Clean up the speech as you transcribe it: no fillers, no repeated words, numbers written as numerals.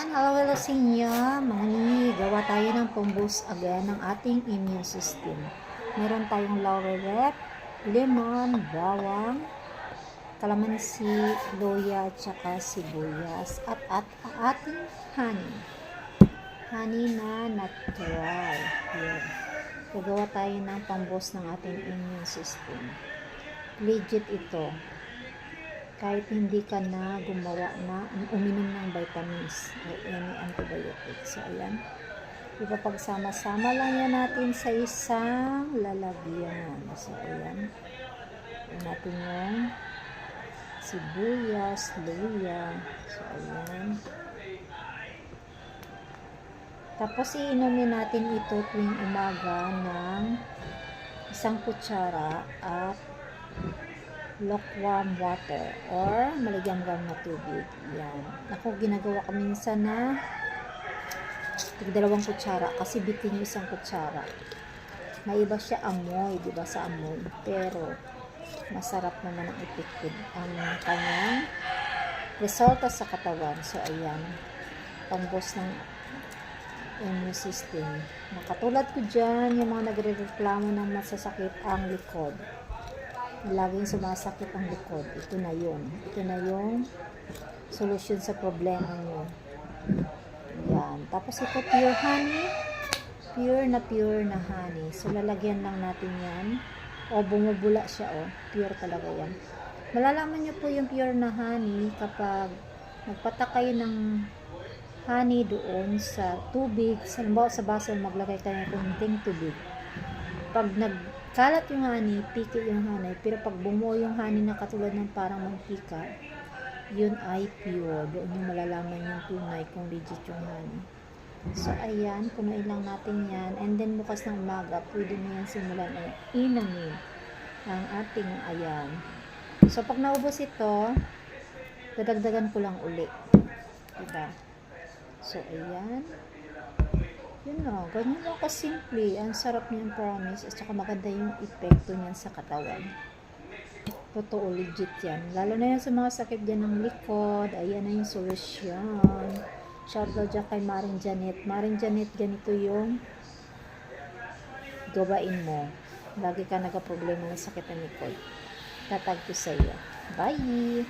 Hello sa inyo, mga nini. Gawa tayo ng pang-boost agad ng ating immune system. Meron tayong laurel, lemon, bawang, kalamansi, loya, tsaka sibuyas, at ating honey. Honey na natural. Yan. Gagawa tayo ng pang-boost ng ating immune system. Legit ito. Kahit hindi ka na gumawa na uminom ng vitamins o any antibiotics. So, ayan. Ipapagsama-sama lang yan natin sa isang lalagyan. So, ayan. Ayan natin yung sibuyas, luya. So, ayan. Tapos, iinumin natin ito tuwing umaga ng 1 kutsara at lukewarm water or maligamgam na tubig. Yan. Ako, ginagawa ko minsan na 2 kutsara kasi bitin yung 1 kutsara. May iba siya amoy, di ba, sa amoy. Pero, masarap naman ang epekto ang kanyang resulta sa katawan. So, ayan. Pang-boost ng immune system. Nakatulad ko dyan, yung mga nagre-reklamo ng masasakit ang likod. Laging sumasakit ang likod. Ito na yun. Ito na yung solusyon sa problema nyo. Yan. Tapos ito pure honey. Pure na honey. So lalagyan lang natin yan. O bumubula siya. O. Pure talaga yan. Malalaman nyo po yung pure na honey kapag nagpatak kayo ng honey doon sa tubig. Sa baso, maglagay kayo ng kunting tubig. Pag nagkalat yung honey, piki yung honey, pero pag bumuo yung honey na katulad ng parang mantika, yun ay pure. Doon yung malalaman yung tunay kung legit yung honey. So, ayan, punuin lang natin yan. And then, bukas ng umaga, pwede na yan simulan ay inamin ang ating ayan. So, pag naubos ito, dadagdagan ko lang uli. Diba? So, ayan. Yun na, ganyan lang kasimple. Ang sarap niyan, promise. At saka maganda yung epekto niyan sa katawan. Totoo, legit yan. Lalo na yan sa mga sakit dyan ng likod. Ayan na yung solusyon. Shoutout dyan kay Maring Janet. Maring Janet, ganito yung gawain mo. Lagi ka nagka-problema ng sakit ng likod. Tatag ko sa iyo. Bye!